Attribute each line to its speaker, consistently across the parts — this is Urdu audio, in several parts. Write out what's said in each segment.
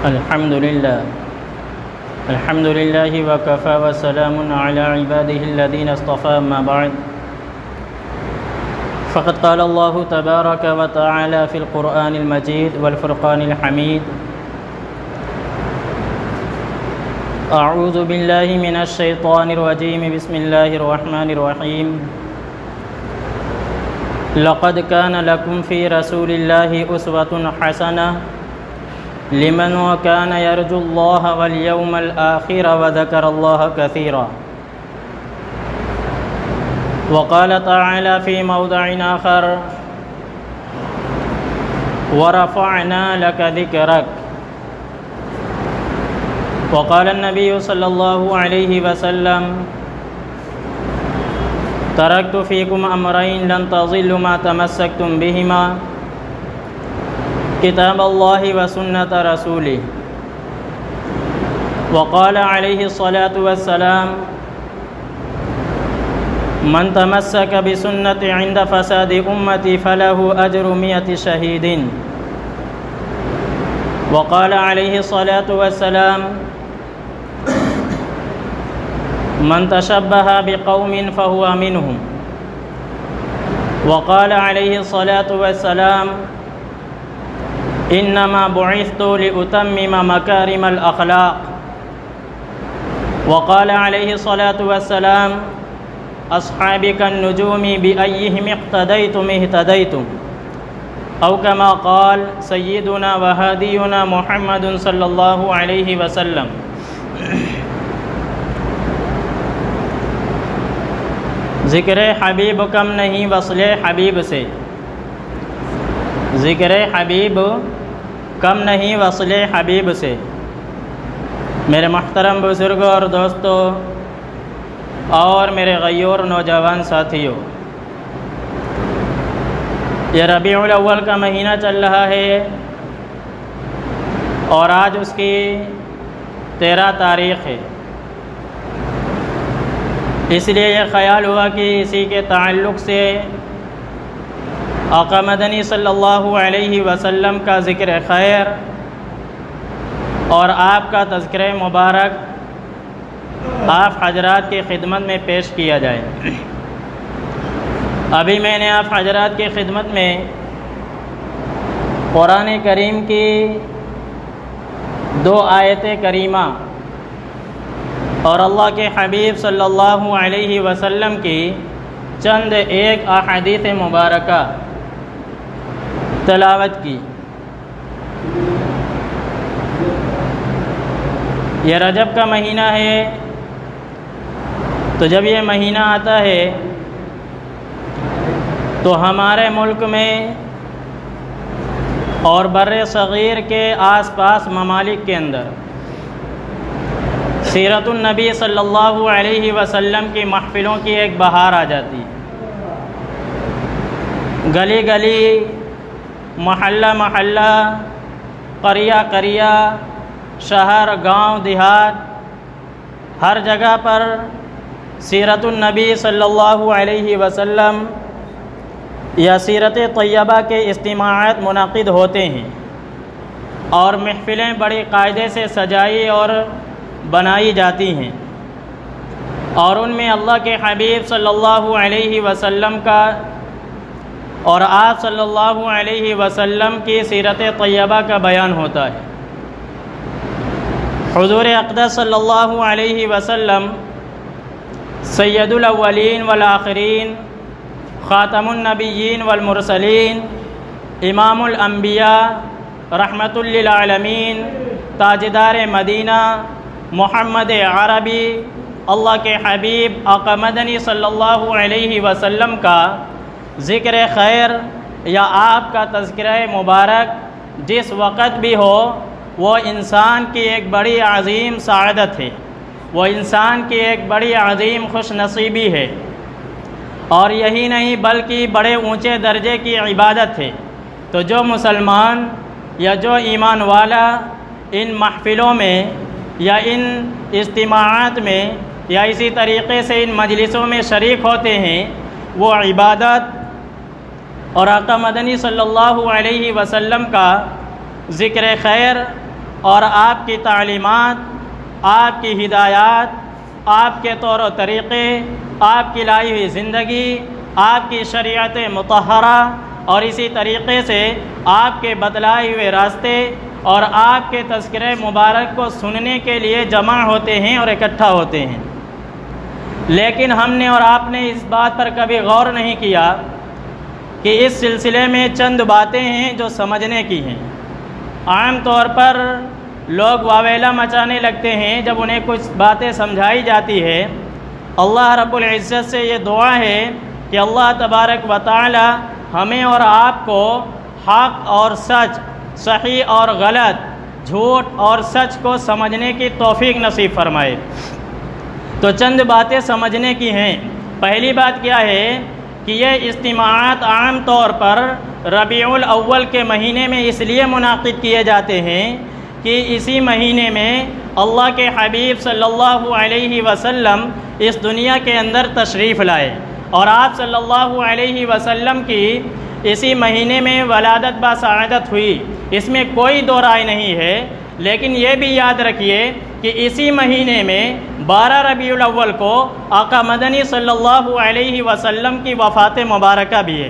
Speaker 1: الحمد لله وكفى وسلام على عباده الذين اصطفى. ما بعد، فقد قال الله تبارك وتعالى في القرآن المجيد والفرقان الحميد: أعوذ بالله من الشيطان الرجيم. بسم الله الرحمن الرحيم. لقد كان لكم في رسول الله أسوة حسنة لمن كان يرجو الله واليوم الآخر وذكر الله كثيرا. وقال تعالى في موضع آخر: ورفعنا لك ذكرك. وقال النبي صلى الله عليه وسلم: تركت فيكم أمرين لن تضلوا ما تمسكتم بهما، کتاب اللہ و سنت رسولہ. وقال علیہ الصلاۃ والسلام: من تمسک بسنت عند فساد امتی فلہ اجر 100 شہید. وقال علیہ الصلاۃ والسلام: من تشبہ بقوم فہو منہم. وقال علیہ الصلاۃ والسلام: انما بعثت لأتمم مکارم الاخلاق. وقال علیہ الصلاۃ والسلام: اصحابی کالنجوم بأیہم اقتدیتم اہتدیتم. او کما قال سیدنا وہادینا محمد صلی اللہ علیہ وسلم. ذکر حبیب کم نہیں وصل حبیب سے، ذکر حبیب کم نہیں وصل حبیب سے. میرے محترم بزرگوں اور دوستوں اور میرے غیور نوجوان ساتھیوں، یہ ربیع الاول کا مہینہ چل رہا ہے اور آج اس کی 13 تاریخ ہے. اس لیے یہ خیال ہوا کہ اسی کے تعلق سے آقا مدنی صلی اللہ علیہ وسلم کا ذکر خیر اور آپ کا تذکرہ مبارک آپ حضرات کی خدمت میں پیش کیا جائے. ابھی میں نے آپ حضرات کی خدمت میں قرآن کریم کی 2 آیت کریمہ اور اللہ کے حبیب صلی اللہ علیہ وسلم کی چند ایک احادیث مبارکہ تلاوت کی. یہ رجب کا مہینہ ہے، تو جب یہ مہینہ آتا ہے تو ہمارے ملک میں اور بر صغیر کے آس پاس ممالک کے اندر سیرت النبی صلی اللہ علیہ وسلم کی محفلوں کی ایک بہار آ جاتی. گلی گلی، محلہ محلہ، قریہ قریہ، شہر گاؤں دیہات، ہر جگہ پر سیرت النبی صلی اللہ علیہ وسلم یا سیرت طیبہ کے اجتماعات منعقد ہوتے ہیں اور محفلیں بڑی قاعدے سے سجائی اور بنائی جاتی ہیں، اور ان میں اللہ کے حبیب صلی اللہ علیہ وسلم کا اور آپ صلی اللہ علیہ وسلم کی سیرت طیبہ کا بیان ہوتا ہے. حضور اقدس صلی اللہ علیہ وسلم سید الاولین والآخرین، خاتم النبیین والمرسلین، امام الانبیاء، رحمت للعالمین، تاجدار مدینہ، محمد عربی، اللہ کے حبیب آقا مدنی صلی اللہ علیہ وسلم کا ذکر خیر یا آپ کا تذکرہ مبارک جس وقت بھی ہو، وہ انسان کی ایک بڑی عظیم سعادت ہے، وہ انسان کی ایک بڑی عظیم خوش نصیبی ہے، اور یہی نہیں بلکہ بڑے اونچے درجے کی عبادت ہے. تو جو مسلمان یا جو ایمان والا ان محفلوں میں یا ان اجتماعات میں یا اسی طریقے سے ان مجلسوں میں شریک ہوتے ہیں، وہ عبادت اور آقا مدنی صلی اللہ علیہ وسلم کا ذکر خیر اور آپ کی تعلیمات، آپ کی ہدایات، آپ کے طور و طریقے، آپ کی لائی ہوئی زندگی، آپ کی شریعت مطہرہ اور اسی طریقے سے آپ کے بتلائے ہوئے راستے اور آپ کے تذکرہ مبارک کو سننے کے لیے جمع ہوتے ہیں اور اکٹھا ہوتے ہیں۔ لیکن ہم نے اور آپ نے اس بات پر کبھی غور نہیں کیا کہ اس سلسلے میں چند باتیں ہیں جو سمجھنے کی ہیں۔ عام طور پر لوگ واویلا مچانے لگتے ہیں جب انہیں کچھ باتیں سمجھائی جاتی ہے۔ اللہ رب العزت سے یہ دعا ہے کہ اللہ تبارک و تعالی ہمیں اور آپ کو حق اور سچ، صحیح اور غلط، جھوٹ اور سچ کو سمجھنے کی توفیق نصیب فرمائے۔ تو چند باتیں سمجھنے کی ہیں۔ پہلی بات کیا ہے کہ یہ اجتماعات عام طور پر ربیع الاول کے مہینے میں اس لیے منعقد کیے جاتے ہیں کہ اسی مہینے میں اللہ کے حبیب صلی اللہ علیہ وسلم اس دنیا کے اندر تشریف لائے، اور آپ صلی اللہ علیہ وسلم کی اسی مہینے میں ولادت بسعادت ہوئی، اس میں کوئی دو رائے نہیں ہے۔ لیکن یہ بھی یاد رکھیے کہ اسی مہینے میں 12 ربیع الاول کو آقا مدنی صلی اللہ علیہ وسلم کی وفات مبارکہ بھی ہے۔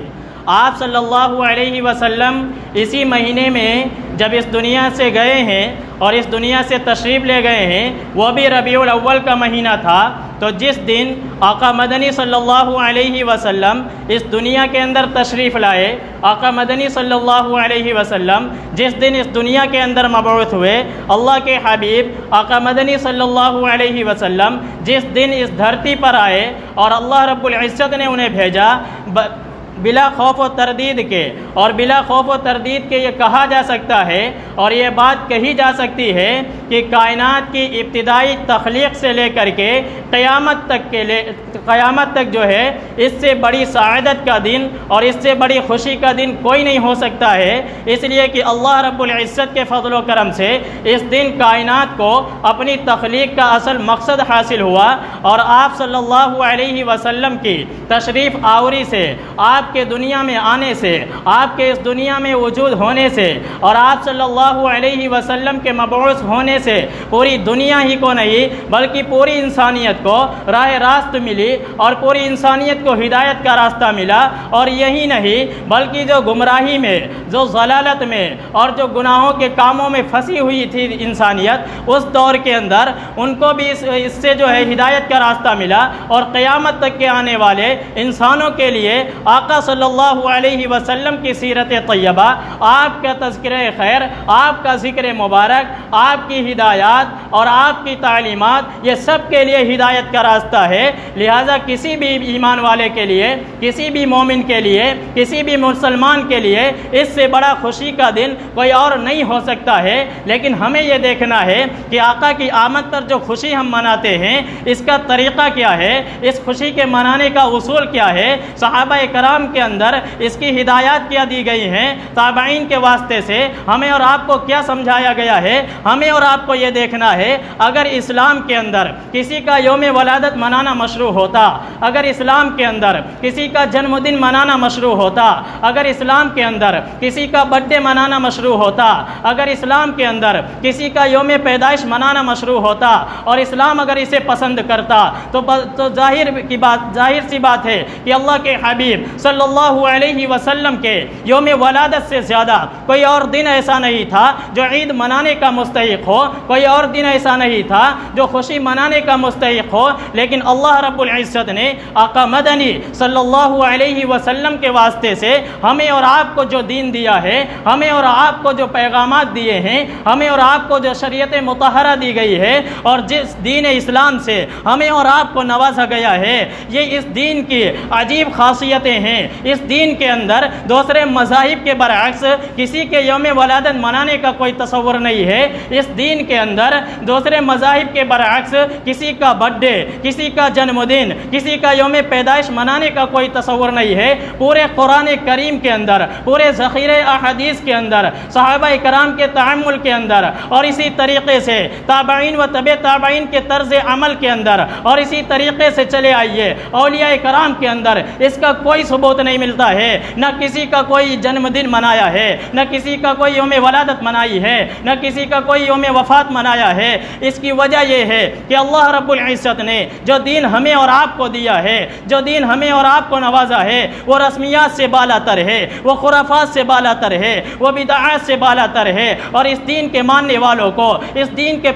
Speaker 1: آپ صلی اللہ علیہ وسلم اسی مہینے میں جب اس دنیا سے گئے ہیں اور اس دنیا سے تشریف لے گئے ہیں، وہ بھی ربیع الاول کا مہینہ تھا۔ تو جس دن آقا مدنی صلی اللہ علیہ وسلم اس دنیا کے اندر تشریف لائے، آقا مدنی صلی اللہ علیہ وسلم جس دن اس دنیا کے اندر مبعوث ہوئے، اللہ کے حبیب آقا مدنی صلی اللہ علیہ وسلم جس دن اس دھرتی پر آئے اور اللہ رب العزت نے انہیں بھیجا، بلا خوف و تردید کے، اور بلا خوف و تردید کے یہ کہا جا سکتا ہے اور یہ بات کہی جا سکتی ہے کہ کائنات کی ابتدائی تخلیق سے لے کر کے قیامت تک جو ہے، اس سے بڑی سعادت کا دن اور اس سے بڑی خوشی کا دن کوئی نہیں ہو سکتا ہے۔ اس لیے کہ اللہ رب العزت کے فضل و کرم سے اس دن کائنات کو اپنی تخلیق کا اصل مقصد حاصل ہوا، اور آپ صلی اللہ علیہ وسلم کی تشریف آوری سے، آپ کے دنیا میں آنے سے، آپ کے اس دنیا میں وجود ہونے سے، اور آپ صلی اللہ علیہ وسلم کے مبعوث ہونے سے پوری دنیا ہی کو نہیں بلکہ پوری انسانیت کو راہ راست ملی، اور پوری انسانیت کو ہدایت کا راستہ ملا۔ اور یہی نہیں بلکہ جو گمراہی میں، جو ضلالت میں اور جو گناہوں کے کاموں میں پھنسی ہوئی تھی انسانیت، اس دور کے اندر ان کو بھی اس سے جو ہے ہدایت کا راستہ ملا، اور قیامت تک کے آنے والے انسانوں کے لیے آقا صلی اللہ علیہ وسلم کی سیرت طیبہ، آپ کا تذکرہ خیر، آپ کا ذکر مبارک، آپ کی ہدایات اور آپ کی تعلیمات، یہ سب کے لیے ہدایت کا راستہ ہے۔ لہذا کسی بھی ایمان والے کے لیے، کسی بھی مومن کے لیے، کسی بھی مسلمان کے لیے اس سے بڑا خوشی کا دن کوئی اور نہیں ہو سکتا ہے۔ لیکن ہمیں یہ دیکھنا ہے کہ آقا کی آمد پر جو خوشی ہم مناتے ہیں، اس کا طریقہ کیا ہے، اس خوشی کے منانے کا اصول کیا ہے۔ صحابہ کرام کے اندر اس کی ہدایات کیا دی گئی ہیں، تابعین کے واسطے سے ہمیں اور آپ کو کیا سمجھایا گیا ہے۔ ہمیں اور آپ کو یہ دیکھنا ہے، اگر اسلام کے اندر کسی کا یوم ولادت منانا مشروع ہوتا، اگر اسلام کے اندر کسی کا جنم دن منانا مشروع ہوتا، اگر اسلام کے اندر کسی کا برتھ ڈے منانا مشروع ہوتا، اگر اسلام کے اندر کسی کا یوم پیدائش منانا مشروع ہوتا، اور اسلام اگر اسے پسند کرتا، تو ظاہر سی بات ہے کہ اللہ کے حبیب صلی اللہ علیہ وسلم کے یوم ولادت سے زیادہ کوئی اور دن ایسا نہیں تھا جو عید منانے کا مستحق ہو، کوئی اور دن ایسا نہیں تھا جو خوشی منانے کا مستحق ہو۔ لیکن اللہ رب العزت نے آقا مدنی صلی اللہ علیہ وسلم کے واسطے سے ہمیں اور آپ کو جو دین دیا ہے، ہمیں اور آپ کو جو پیغامات دیے ہیں، ہمیں اور آپ کو جو شریعت مطہرہ دی گئی ہے، اور جس دین اسلام سے ہمیں اور آپ کو نوازا گیا ہے، یہ اس دین کی عجیب خاصیتیں ہیں۔ اس دین کے اندر دوسرے مذاہب کے برعکس کسی کے یوم ولادت منانے کا کوئی تصور نہیں ہے۔ اس دین کے اندر دوسرے مذاہب کے برعکس کسی کا برتھ ڈے، کسی کا جنم دن، کسی کا یوم پیدائش منانے کا کوئی تصور نہیں ہے۔ پورے قرآن کریم کے اندر، پورے ذخیرے احادیث کے اندر، صحابہ کرام کے تعامل کے اندر، اور اسی طریقے سے تابعین و تبع تابعین کے طرز عمل کے اندر، اور اسی طریقے سے چلے آئیے اولیاء کرام کے اندر، اس کا کوئی ثبوت ثبوت نہیں ملتا ہے، نہ کسی کا کوئی جنم دن منایا ہے، نہ کسی کا کوئی یوم ولادت منائی ہے، نہ کسی کا کوئی یوم وفات منایا ہے۔ اس کی وجہ یہ ہے کہ اللہ رب العزت نے جو دین ہمیں اور آپ کو دیا ہے، جو دین ہمیں اور آپ کو نوازا ہے، وہ رسمیات سے بالا تر ہے، وہ خرافات سے بالا تر ہے، وہ بدعات سے بالا تر ہے، اور اس دین کے ماننے والوں کو، اس دین کے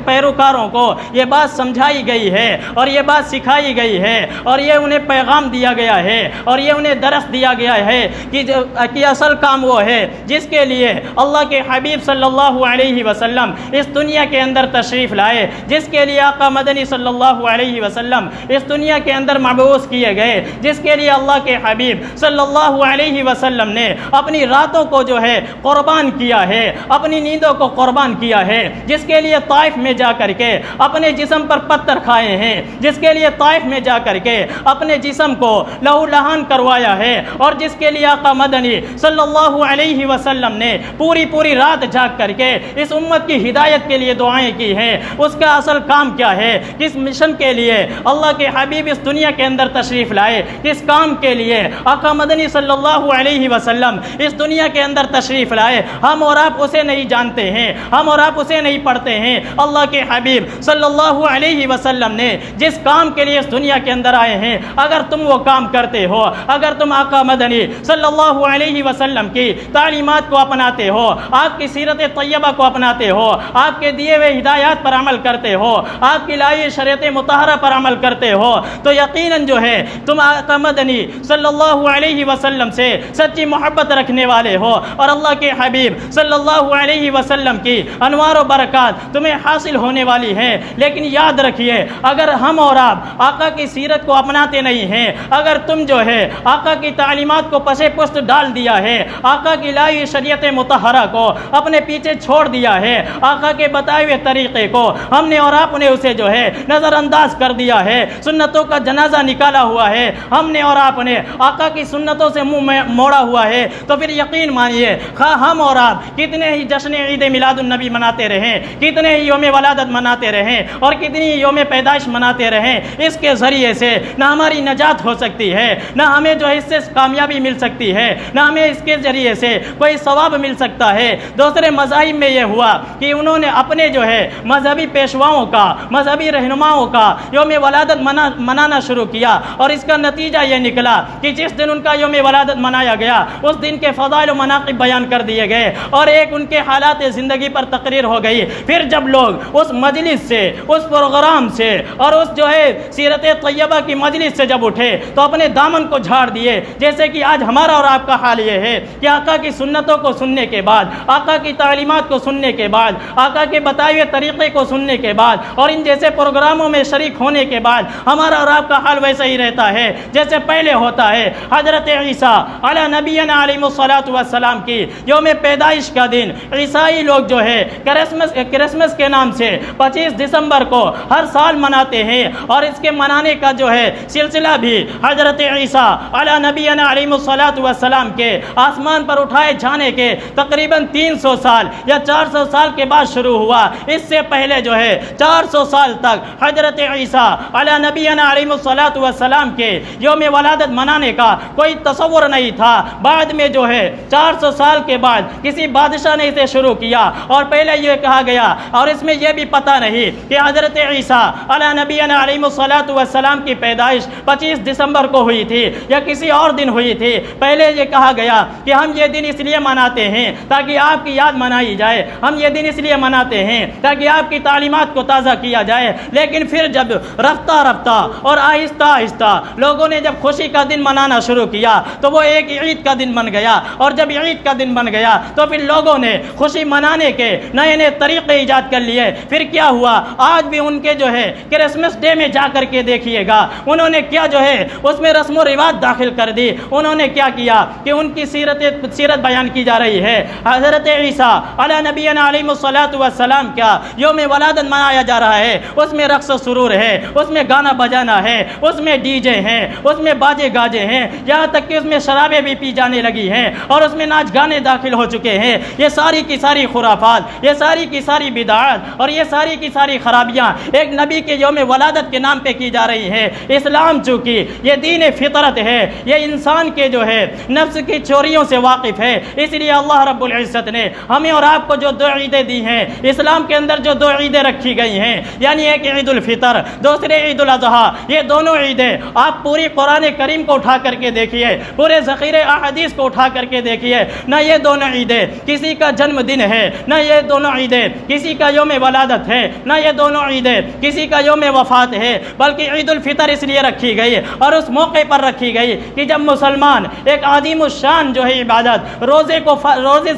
Speaker 1: پیروکاروں کو یہ بات سمجھائی گئی ہے اور یہ بات سکھائی گئی ہے اور یہ انہیں پیغام دیا گیا ہے اور یہ انہیں درس دیا گیا ہے کہ اصل کام وہ ہے جس کے لیے اللہ کے حبیب صلی اللہ علیہ وسلم اس دنیا کے اندر تشریف لائے، جس کے لیے آقا مدنی صلی اللہ علیہ وسلم اس دنیا کے اندر مبعوث کیے گئے، جس کے لیے اللہ کے حبیب صلی اللہ علیہ وسلم نے اپنی راتوں کو جو ہے قربان کیا ہے، اپنی نیندوں کو قربان کیا ہے، جس کے لیے طائف میں جا کر کے اپنے جسم پر پتھر کھائے ہیں، جس کے لیے طائف میں جا کر کے اپنے جسم کو لہو لہان کروایا ہے، اور جس کے لیے آقا مدنی صلی اللہ علیہ وسلم نے پوری رات جاگ کر کے اس امت کی ہدایت کے لیے دعائیں کی ہیں۔ اس کا اصل کام کیا ہے؟ کس مشن کے لیے اللہ کے حبیب اس دنیا کے اندر تشریف لائے؟ کس کام کے لیے آقا مدنی صلی اللہ علیہ وسلم اس دنیا کے اندر تشریف لائے؟ ہم اور آپ اسے نہیں جانتے ہیں، ہم اور آپ اسے نہیں پڑھتے ہیں۔ اللہ کے حبیب صلی اللہ علیہ وسلم نے جس کام کے لیے اس دنیا کے اندر آئے ہیں، اگر تم وہ کام کرتے ہو، اگر تم آقا مدنی صلی اللہ علیہ وسلم کی تعلیمات کو اپناتے ہو، آپ کی سیرت طیبہ کو اپناتے ہو، آپ کے دیے ہوئے ہدایات پر عمل کرتے ہو، آپ کی لائی شریعت مطہرہ پر عمل کرتے ہو، تو یقیناً جو ہے تم آقا مدنی صلی اللہ علیہ وسلم سے سچی محبت رکھنے والے ہو، اور اللہ کے حبیب صلی اللہ علیہ وسلم کی انوار و برکات تمہیں حاصل ہونے والی ہے۔ لیکن یاد رکھیے، اگر ہم اور آپ آقا کی سیرت کو اپناتے نہیں ہیں، اگر تم جو ہے آقا کی تعلیمات کو پس پشت ڈال دیا ہے، آقا کی لائی شریعت مطہرہ کو اپنے پیچھے چھوڑ دیا ہے، آقا کے بتائے ہوئے طریقے کو ہم نے اور آپ نے اسے جو ہے نظر انداز کر دیا ہے، سنتوں کا جنازہ نکالا ہوا ہے، ہم نے اور آپ نے آقا کی سنتوں سے منہ موڑا ہوا ہے، تو پھر یقین مانیے خواہ ہم اور آپ کتنے ہی جشن عید میلاد النبی مناتے رہیں، کتنے ہی یوم ولادت مناتے رہیں اور کتنی ہی یوم پیدائش مناتے رہیں، اس کے ذریعے سے نہ ہماری نجات ہو سکتی ہے، نہ ہمیں جو ہے اس سے کامیابی مل سکتی ہے، نہ ہمیں اس کے ذریعے سے کوئی ثواب مل سکتا ہے۔ دوسرے مذاہب میں یہ ہوا کہ انہوں نے اپنے جو ہے مذہبی پیشواؤں کا، مذہبی رہنماؤں کا یوم ولادت منانا شروع کیا، اور اس کا نتیجہ یہ نکلا کہ جس دن ان کا یوم ولادت منایا گیا اس دن کے فضائل و مناقب بیان کر دیے گئے اور ایک ان کے حالات زندگی پر تقریر ہو گئی۔ پھر جب لوگ اس مجلس سے، اس پروگرام سے اور اس جو ہے سیرت طیبہ کی مجلس سے جب اٹھے تو اپنے دامن کو جھاڑ دیے، جیسے کہ آج ہمارا اور آپ کا حال یہ ہے کہ آقا کی سنتوں کو سننے کے بعد، آقا کی تعلیمات کو سننے کے بعد، آقا کے بتائے ہوئے طریقے کو سننے کے بعد اور ان جیسے پروگراموں میں شریک ہونے کے بعد ہمارا اور آپ کا حال ویسا ہی رہتا ہے جیسے پہلے ہوتا ہے۔ حضرت عیسیٰ علی نبینا علیہ الصلوۃ والسلام کی یوم پیدائش کا دن عیسائی لوگ جو ہے کرسمس کے نام سے 25 دسمبر کو ہر سال مناتے ہیں، اور اس کے منانے کا جو ہے سلسلہ بھی حضرت عیسیٰ علی نبینا علیہ الصلوۃ والسلام کے آسمان پر اٹھائے جانے کے تقریباً 300 سال یا 400 سال کے بعد شروع ہوا۔ اس سے پہلے جو ہے 400 سال تک حضرت عیسیٰ علی نبینا علیہ الصلوۃ والسلام کے یوم ولادت منانے کا کوئی تصور نہیں تھا۔ بعد میں جو ہے 400 سال کے بعد کسی بادشاہ نے اسے شروع کیا، اور پہلے یہ کہا گیا، اور اس میں یہ بھی پتہ نہیں کہ حضرت عیسیٰ علی نبینا علیہ الصلوۃ والسلام کی پیدائش 25 دسمبر کو ہوئی تھی یا کسی اور دن ہوئی تھی۔ پہلے یہ کہا گیا کہ ہم یہ دن اس لیے مناتے ہیں تاکہ آپ کی یاد منائی جائے، ہم یہ دن اس لیے مناتے ہیں تاکہ آپ کی تعلیمات کو تازہ کیا جائے۔ لیکن پھر جب رفتہ اور آہستہ آہستہ لوگوں نے جب خوشی کا دن منانا شروع کیا تو وہ ایک عید کا دن بن گیا، اور جب عید کا دن بن گیا تو پھر لوگوں نے خوشی منانے کے نئے طریقے ایجاد کر لیے۔ پھر کیا ہوا؟ آج بھی ان کے جو ہے کرسمس ڈے میں جا کر کے دیکھیے گا انہوں نے کیا جو ہے اس میں رسم و رواج داخل کر دی۔ انہوں نے کیا کیا کہ ان کی سیرت بیان کی جا رہی ہے۔ حضرت عیسیٰ علی نبینا علیہ الصلوۃ والسلام کا یوم ولادت منایا جا رہا ہے، اس میں رقص و سرور ہے، اس میں گانا بجانا ہے، اس میں ڈی جے ہیں، اس میں باجے گاجے ہیں، یہاں تک کہ اس میں شرابیں بھی پی جانے لگی ہیں اور اس میں ناچ گانے داخل ہو چکے ہیں۔ یہ ساری کی ساری خرافات، یہ ساری کی ساری بدعات اور یہ ساری کی ساری خرابیاں ایک نبی کے یوم ولادت کے نام پہ کی جا رہی ہیں۔ اسلام چونکہ یہ دین فطرت ہے، ہے، یہ انسان کے جو ہے نفس کی چوریوں سے واقف ہے۔ اس لیے اللہ رب العزت نے ہمیں اور آپ کو جو دو عیدیں دی ہیں، اسلام کے اندر جو دو عیدیں رکھی گئی ہیں، یعنی ایک عید الفطر، دوسرے عید الاضحیٰ، یہ دونوں عیدیں آپ پوری قرآن کریم کو اٹھا کر کے دیکھیے، پورے ذخیرے احادیث کو اٹھا کر کے دیکھیے، نہ یہ دونوں عیدیں کسی کا جنم دن ہے، نہ یہ دونوں عیدیں کسی کا یوم ولادت ہے، نہ یہ دونوں عیدیں کسی کا یوم وفات ہے، بلکہ عید الفطر اس لیے رکھی گئی اور اس موقع پر رکھی گئی کہ جب مسلمان ایک عظیم الشان جو ہے عبادت روزے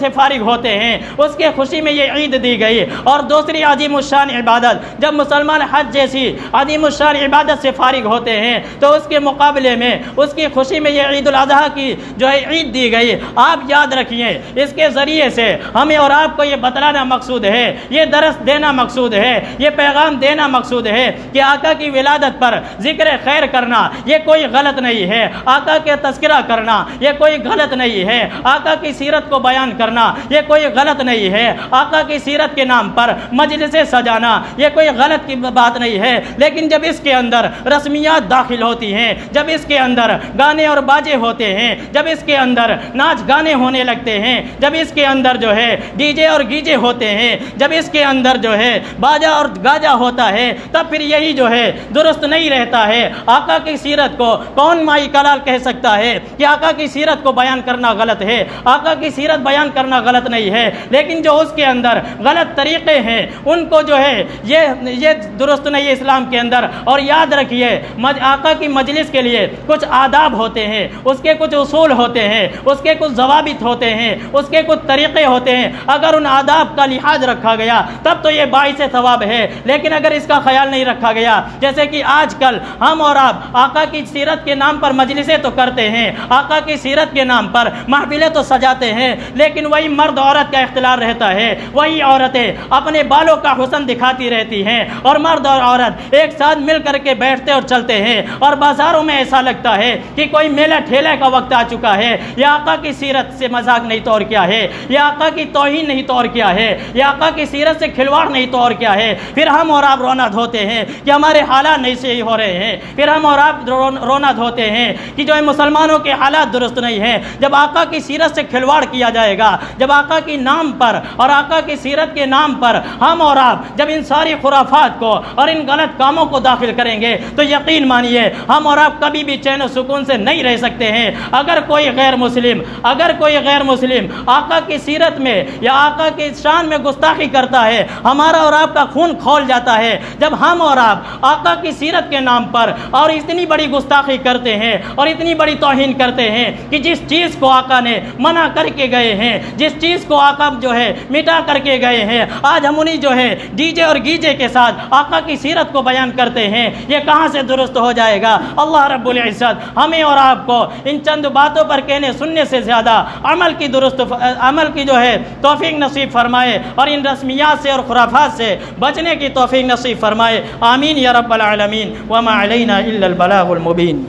Speaker 1: سے فارغ ہوتے ہیں، اس کے خوشی میں یہ عید دی گئی۔ اور دوسری عظیم الشان عبادت جب مسلمان حج جیسی عظیم الشان عبادت سے فارغ ہوتے ہیں تو اس کے مقابلے میں اس کی خوشی میں یہ عید الاضحیٰ کی جو ہے عید دی گئی۔ آپ یاد رکھیے، اس کے ذریعے سے ہمیں اور آپ کو یہ بتلانا مقصود ہے، یہ درس دینا مقصود ہے، یہ پیغام دینا مقصود ہے کہ آقا کی ولادت پر ذکر خیر کرنا یہ کوئی غلط نہیں ہے، آقا کے تذکرہ کرنا یہ کوئی غلط نہیں ہے، آقا کی سیرت کو بیان کرنا یہ کوئی غلط نہیں ہے، آقا کی سیرت کے نام پر مجلسیں سجانا یہ کوئی غلط کی بات نہیں ہے۔ لیکن جب اس کے اندر رسمیات داخل ہوتی ہیں، جب اس کے اندر گانے اور باجے ہوتے ہیں، جب اس کے اندر ناچ گانے ہونے لگتے ہیں، جب اس کے اندر جو ہے ڈی جے اور گیجے ہوتے ہیں، جب اس کے اندر جو ہے باجا اور گاجا ہوتا ہے، تب پھر یہی جو ہے درست نہیں رہتا ہے۔ آقا کی سیرت کو کون مائی کلال کہہ سکتا ہے کہ آقا کی سیرت کو بیان کرنا غلط ہے؟ آقا کی سیرت بیان کرنا غلط نہیں ہے، لیکن جو اس کے اندر غلط طریقے ہیں ان کو جو ہے یہ درست نہیں ہے اسلام کے اندر۔ اور یاد رکھیے، آقا کی مجلس کے لیے کچھ آداب ہوتے ہیں، اس کے کچھ اصول ہوتے ہیں، اس کے کچھ ضوابط ہوتے ہیں، اس کے کچھ طریقے ہوتے ہیں۔ اگر ان آداب کا لحاظ رکھا گیا تب تو یہ باعث ثواب ہے، لیکن اگر اس کا خیال نہیں رکھا گیا، جیسے کہ آج کل ہم اور آپ آقا کی سیرت کے نام پر مجلسیں تو کرتے ہیں، آقا کی سیرت کے نام پر محفلیں تو سجاتے ہیں، لیکن وہی مرد عورت کا اختلاط رہتا ہے، وہی عورتیں اپنے بالوں کا حسن دکھاتی رہتی ہیں، اور مرد اور عورت ایک ساتھ مل کر کے بیٹھتے اور چلتے ہیں، اور بازاروں میں ایسا لگتا ہے کہ کوئی میلہ ٹھیلے کا وقت آ چکا ہے۔ یہ آقا کی سیرت سے مذاق نہیں تو اور کیا ہے، یہ آقا کی توہین نہیں تو اور کیا ہے، یہ آقا کی سیرت سے کھلواڑ نہیں تو اور کیا ہے۔ پھر ہم اور آپ رونا دھوتے ہیں کہ ہمارے حالات نہیں صحیح ہو رہے ہیں، پھر ہم اور آپ رونا دھوتے ہیں کہ جو مسلمانوں کے حالات درست نہیں ہیں۔ جب آقا کی سیرت سے کھلواڑ کیا جائے گا، جب آقا کی نام پر اور آقا کی سیرت کے نام پر ہم اور آپ جب ان ساری خرافات کو اور ان غلط کاموں کو داخل کریں گے تو یقین مانیے ہم اور آپ کبھی بھی چین و سکون سے نہیں رہ سکتے ہیں۔ اگر کوئی غیر مسلم آقا کی سیرت میں یا آقا کی شان میں گستاخی کرتا ہے، ہمارا اور آپ کا خون کھول جاتا ہے۔ جب ہم اور آپ آقا کی سیرت کے نام پر اور اتنی بڑی گستاخی کرتے ہیں اور اتنی بڑی توہین کرتے ہیں کہ جس چیز کو آقا نے منع کر کے گئے ہیں، جس چیز کو آقا جو ہے مٹا کر کے گئے ہیں، آج ہم انہیں جو ہے ڈی جے اور گیجے کے ساتھ آقا کی سیرت کو بیان کرتے ہیں، یہ کہاں سے درست ہو جائے گا؟ اللہ رب العزت ہمیں اور آپ کو ان چند باتوں پر کہنے سننے سے زیادہ عمل کی جو ہے توفیق نصیب فرمائے، اور ان رسمیات سے اور خرافات سے بچنے کی توفیق نصیب فرمائے۔ آمین یا رب العالمین۔ وما علینا الا البلاغ المبین۔